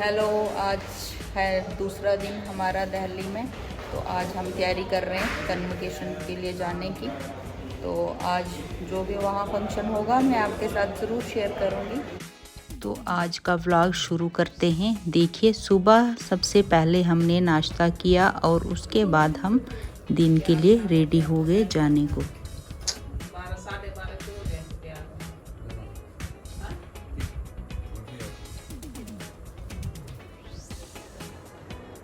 Hello, आज है दूसरा दिन हमारा दिल्ली में। तो आज हम तैयारी कर रहे हैं कन्वोकेशन के लिए जाने की। तो आज जो भी वहाँ फंक्शन होगा मैं आपके साथ ज़रूर शेयर करूँगी। तो आज का व्लॉग शुरू करते हैं। देखिए, सुबह सबसे पहले हमने नाश्ता किया और उसके बाद हम दिन के लिए रेडी हो गए जाने को।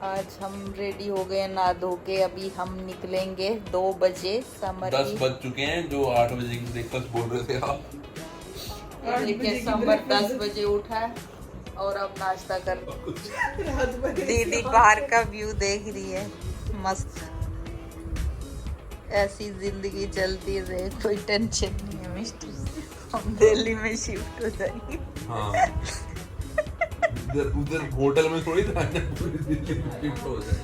आज हम रेडी हो गए नहा धो के। अभी हम निकलेंगे 2 बजे। समर 10 बज चुके हैं, जो 8 बजे की ब्रेकफास्ट बोल रहे थे आप। देखिए, समर 10 बजे उठा है और अब नाश्ता कर दीदी बाहर का व्यू देख रही है। मस्त, ऐसी जिंदगी चलती रहे, कोई टेंशन नहीं है मिस्टर। हम दिल्ली में शिफ्ट हो जाएंगे। हाँ, उधर होटल में थोड़ी पूरी दिल्ली में शिफ्ट हो जाए।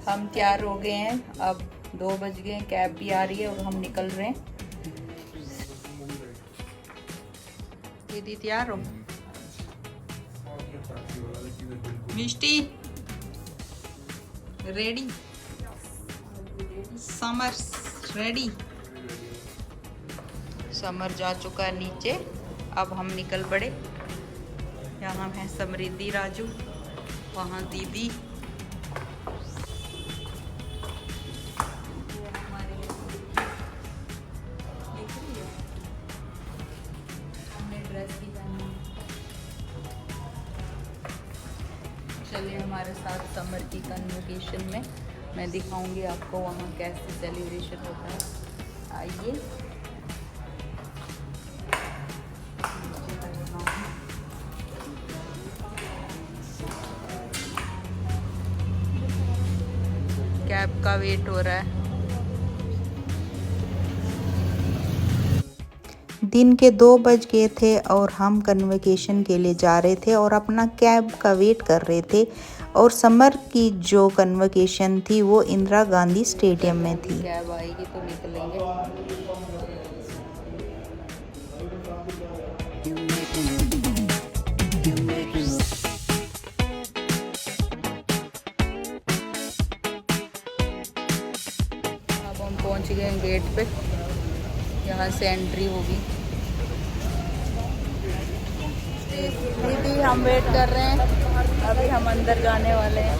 हम तैयार हो गए हैं, अब 2 बज गए, कैब भी आ रही है और हम निकल रहे हैं। दीदी तैयार हो? मिष्टी रेडी? Summer ready? समर जा चुका है नीचे, अब हम निकल पड़े। यहाँ है समृद्धि, राजू, वहाँ दीदी। चलिए हमारे साथ समर की कन्वोकेशन में। मैं दिखाऊंगी आपको वहाँ कैसे सेलिब्रेशन होता है। आइए। कैब का वेट हो रहा है। दिन के 2 बज गए थे और हम कन्वोकेशन के लिए जा रहे थे और अपना कैब का वेट कर रहे थे। और समर की जो कन्वोकेशन थी वो इंदिरा गांधी स्टेडियम में थी। कैब आएगी तो निकलेंगे। अब हम पहुंच गए गेट पे, यहाँ से एंट्री होगी। दीदी हम वेट कर रहे हैं, अभी हम अंदर जाने वाले हैं।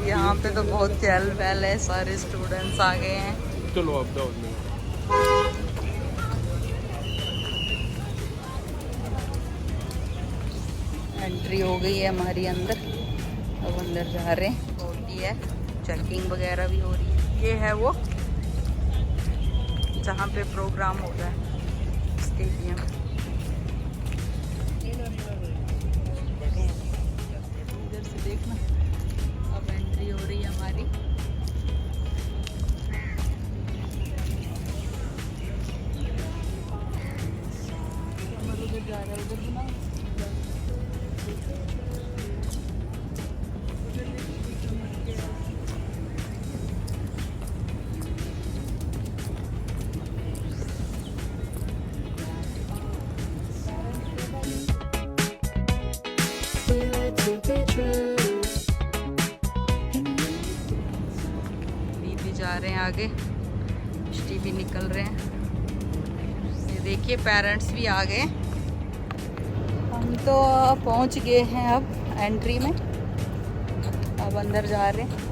यहाँ पे तो बहुत चहल पहल है, सारे स्टूडेंट्स आ गए हैं। चलो अब जाओ। एंट्री हो गई है हमारी अंदर, अब अंदर जा रहे हैं। होती है चेकिंग वगैरह भी हो रही है। ये है वो जहाँ पे प्रोग्राम होता है, स्टेडियम। इधर से देखना, अब एंट्री हो रही है हमारी। उधर जा रहा है, उधर बनाओ। दीदी जा रहे हैं आगे, मिष्टी भी निकल रहे हैं। ये देखिए, पेरेंट्स भी आ गए। हम तो पहुंच गए हैं अब एंट्री में, अब अंदर जा रहे हैं।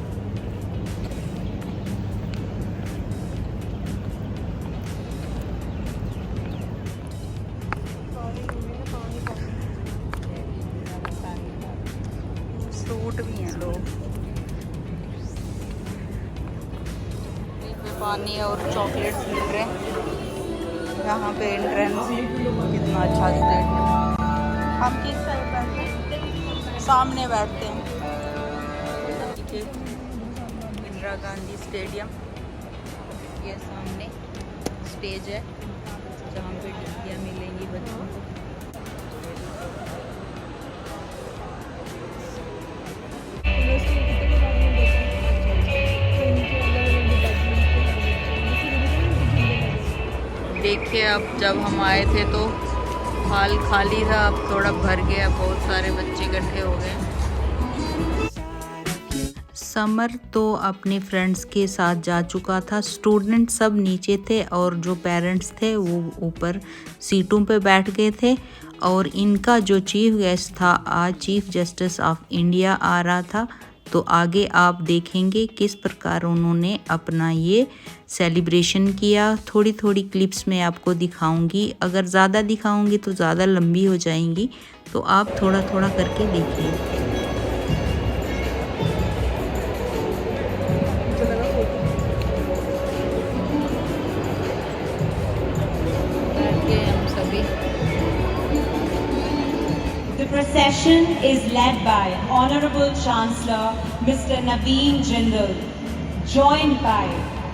फ्रूट भी हैं लोग, पानी और चॉकलेट्स मिल रहे हैं। यहाँ पे एंट्रेंस कितना अच्छा स्टेडियम। हम किस साइड बैठते हैं? सामने बैठते हैं। देखिए, इंदिरा गांधी स्टेडियम, ये सामने स्टेज है जहाँ पे डिग्रियाँ मिलेंगी बच्चों को। देखिए अब जब हम आए थे तो हॉल खाली था, अब थोड़ा भर गया, बहुत सारे बच्चे इकट्ठे हो गए। समर तो अपने फ्रेंड्स के साथ जा चुका था, स्टूडेंट सब नीचे थे और जो पेरेंट्स थे वो ऊपर सीटों पे बैठ गए थे। और इनका जो चीफ गेस्ट था आज चीफ जस्टिस ऑफ इंडिया आ रहा था, तो आगे आप देखेंगे किस प्रकार उन्होंने अपना ये सेलिब्रेशन किया। थोड़ी थोड़ी क्लिप्स में आपको दिखाऊंगी, अगर ज़्यादा दिखाऊंगी तो ज़्यादा लंबी हो जाएंगी, तो आप थोड़ा थोड़ा करके देखिए। The procession is led by Honorable Chancellor Mr. Naveen Jindal, joined by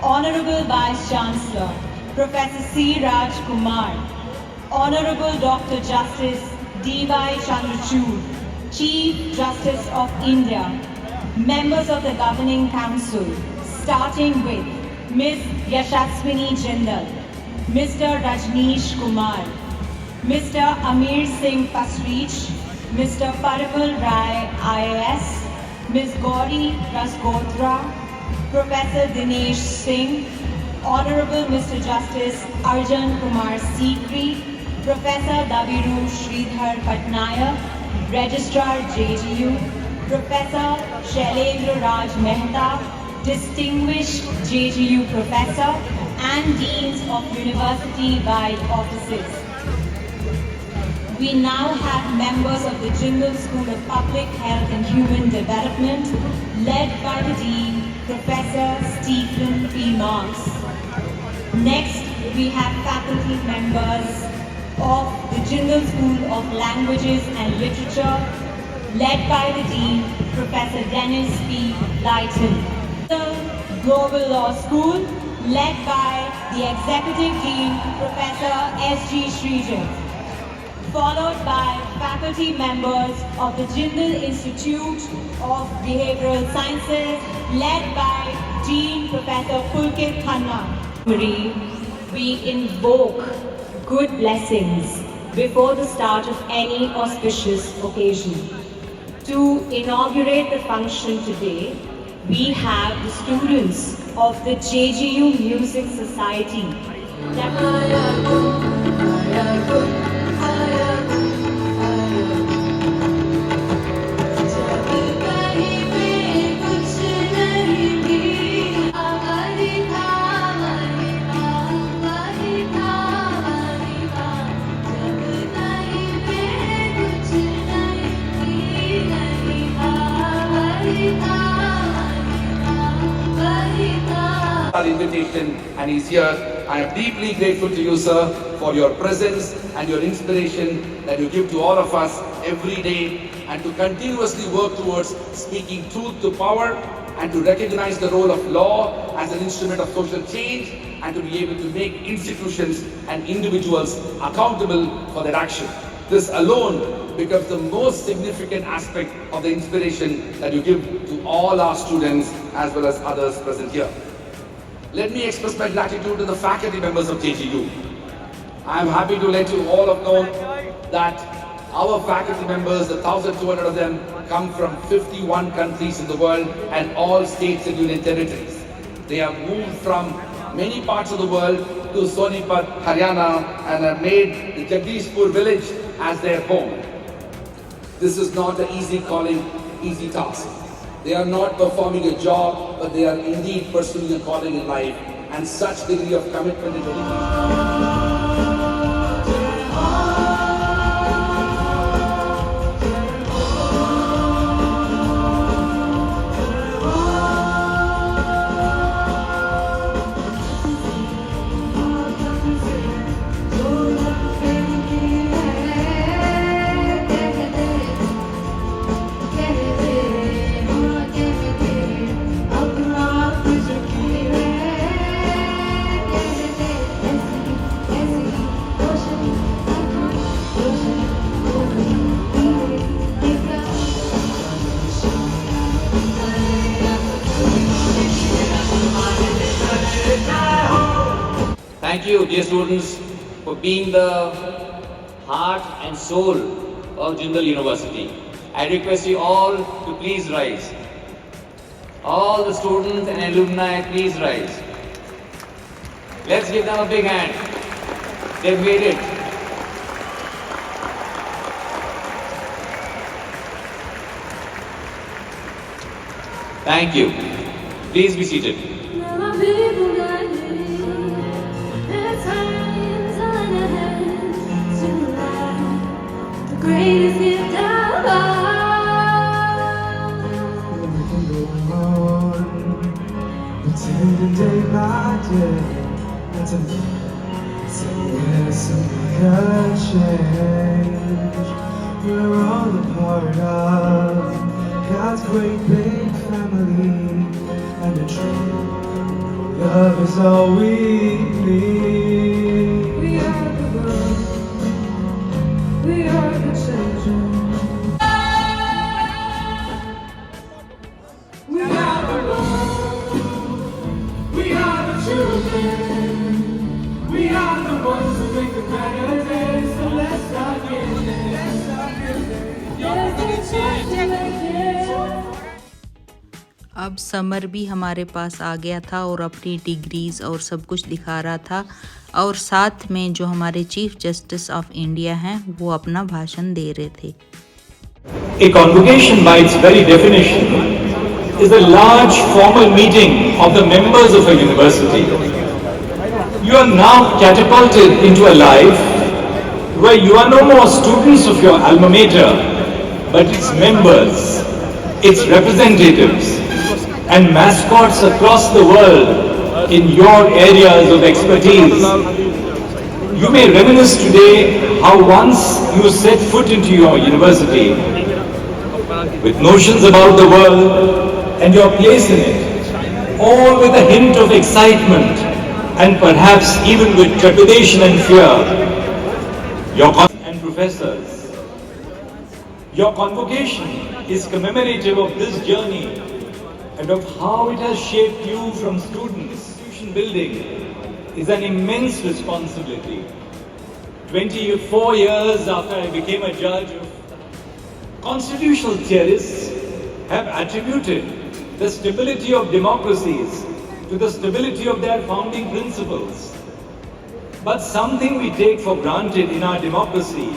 Honorable Vice Chancellor Professor C. Raj Kumar, Honorable Dr. Justice D.Y. Chandrachud, Chief Justice of India, members of the Governing Council, starting with Ms. Yashaswini Jindal, Mr. Rajneesh Kumar, Mr. Amir Singh Pasrich, Mr. Parimal Rai IAS, Ms. Gauri Rasgotra, Professor Dinesh Singh, Honorable Mr. Justice Arjan Kumar Sikri, Professor Daviru Sridhar Patnaik, Registrar JGU, Professor Shailendra Raj Mehta, Distinguished JGU Professor, and Deans of University-wide offices. We now have members of the Jindal School of Public Health and Human Development, led by the Dean, Professor Stephen P. Marks. Next, we have faculty members of the Jindal School of Languages and Literature, led by the Dean, Professor Dennis P. Lighton. The Global Law School, led by the Executive Dean, Professor S.G. Sridhar, followed by faculty members of the Jindal Institute of Behavioral Sciences, led by Dean Professor Pulkit Khanna. We invoke good blessings before the start of any auspicious occasion. To inaugurate the function today, we have the students of the JGU Music Society. Our invitation and he's here. I am deeply grateful to you, sir, for your presence and your inspiration that you give to all of us every day, and to continuously work towards speaking truth to power, and to recognize the role of law as an instrument of social change, and to be able to make institutions and individuals accountable for their action. This alone becomes the most significant aspect of the inspiration that you give to all our students as well as others present here. Let me express my gratitude to the faculty members of JGU. I am happy to let you all know that our faculty members, the 1,200 of them, come from 51 countries in the world and all states and union territories. They have moved from many parts of the world to Sonipat, Haryana, and have made the Jagdishpur village as their home. This is not an easy calling, easy task. They are not performing a job, but they are indeed pursuing a calling in life, and such degree of commitment and dedication. students for being the heart and soul of Jindal University. I request you all to please rise. All the students and alumni, please rise. Let's give them a big hand. They've made it. Thank you. Please be seated. Greatest gift of all. Pretending day by day until something could change. We're all a part of God's great big family, and the true love is all we need. We are the world. We are the children. We are the world. We are the children. We are the ones who make a better day. So let's start giving. Let's start giving. अब summer भी हमारे पास आ गया था और अपनी degrees और सब कुछ दिखा रहा था, और साथ में जो हमारे चीफ जस्टिस ऑफ इंडिया हैं वो अपना भाषण दे रहे थे। A convocation by its very definition is a large formal meeting of the members of a university. You are now catapulted into a life where you are no more students of your alma mater, but its members, its representatives, and mascots across the world in your areas of expertise. You may reminisce today how once you set foot into your university with notions about the world and your place in it, all with a hint of excitement and perhaps even with trepidation and fear. Your and professors, your convocation is commemorative of this journey and of how it has shaped you from students. Institution building is an immense responsibility. 24 years after I became a judge, constitutional theorists have attributed the stability of democracies to the stability of their founding principles. But something we take for granted in our democracy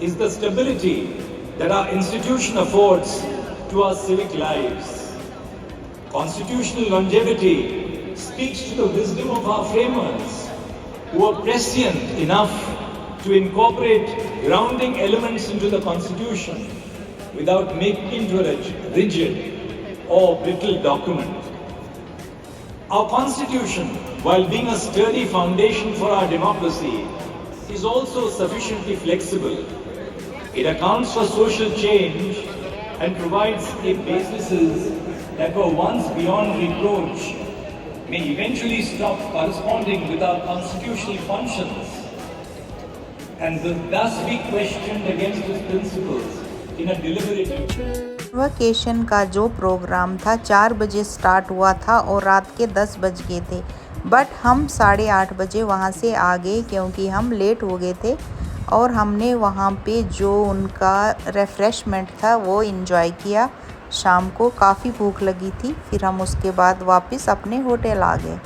is the stability that our institution affords to our civic lives. Constitutional longevity speaks to the wisdom of our framers, who are prescient enough to incorporate grounding elements into the Constitution without making it a rigid or brittle document. Our Constitution, while being a sturdy foundation for our democracy, is also sufficiently flexible. It accounts for social change and provides a basis that were once beyond reproach may eventually stop corresponding with our constitutional functions and will thus be questioned against its principles in a deliberative. Vacation का जो programme था 4 बजे start हुआ था और रात के 10 बज गए थे, बट हम 8:30 बजे वहाँ से आ गए क्योंकि हम लेट हो गए थे, और हमने वहाँ पे जो उनका रिफ़्रेशमेंट था वो एंजॉय किया। शाम को काफ़ी भूख लगी थी, फिर हम उसके बाद वापस अपने होटल आ गए।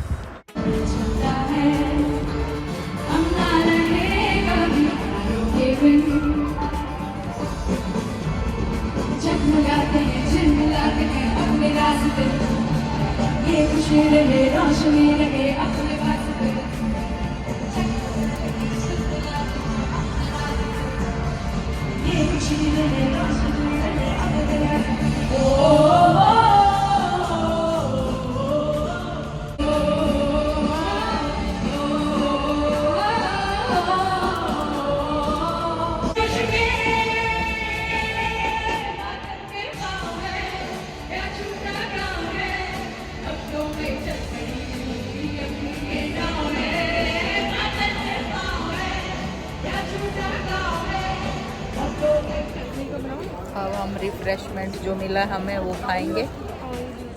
अब हम रिफ़्रेशमेंट जो मिला हमें वो खाएंगे।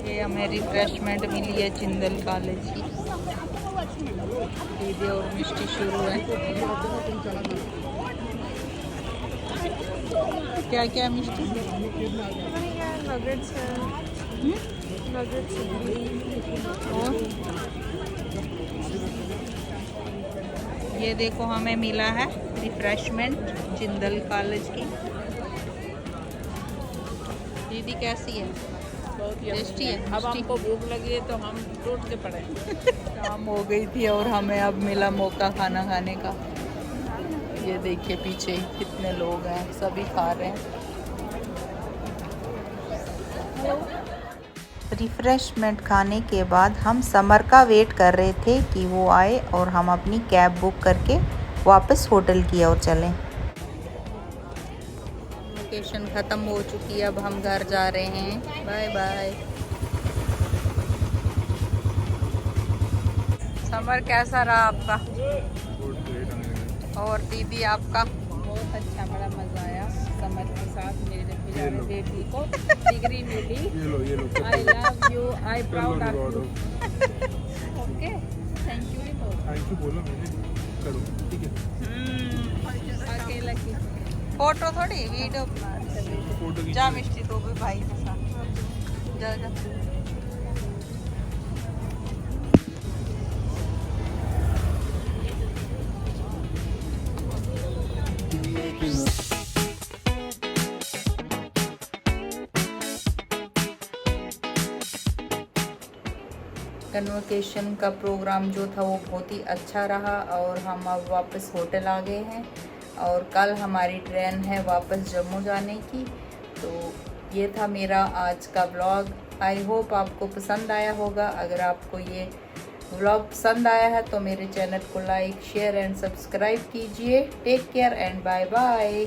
ये हमें रिफ़्रेशमेंट मिली है जिंदल कॉलेज की। दीदी और मिष्टी शुरू है। क्या क्या मिष्टी? नगेट्स है, नगेट्स और ये देखो हमें मिला है रिफ्रेशमेंट जिंदल कॉलेज की। दीदी कैसी है? टेस्टी है। अब हमको भूख लगी है तो हम टूट के पड़े। शाम हो गई थी और हमें अब मिला मौका खाना खाने का। ये देखिए पीछे कितने लोग हैं, सभी खा रहे हैं। रिफ्रेशमेंट खाने के बाद हम समर का वेट कर रहे थे कि वो आए और हम अपनी कैब बुक करके वापस होटल की ओर चलें। लोकेशन ख़त्म हो चुकी है, अब हम घर जा रहे हैं। Bye bye. समर कैसा रहा आपका? और दीदी आपका? बहुत अच्छा, बड़ा मजा आया समर के साथ। मेरे प्यारे बेटी को डिग्री मिली। I love you, I proud of you. Okay, thank you. बोलो मैंने करो, ठीक है। अकेला की फोटो थोड़ी वीडियो बना रहे। जा मिष्टी तो भी भाई के साथ जा जा। कन्वोकेशन का प्रोग्राम जो था वो बहुत ही अच्छा रहा और हम अब वापस होटल आ गए हैं और कल हमारी ट्रेन है वापस जम्मू जाने की। तो ये था मेरा आज का व्लॉग। आई होप आपको पसंद आया होगा। अगर आपको ये व्लॉग पसंद आया है तो मेरे चैनल को लाइक शेयर एंड सब्सक्राइब कीजिए। Take care and bye bye.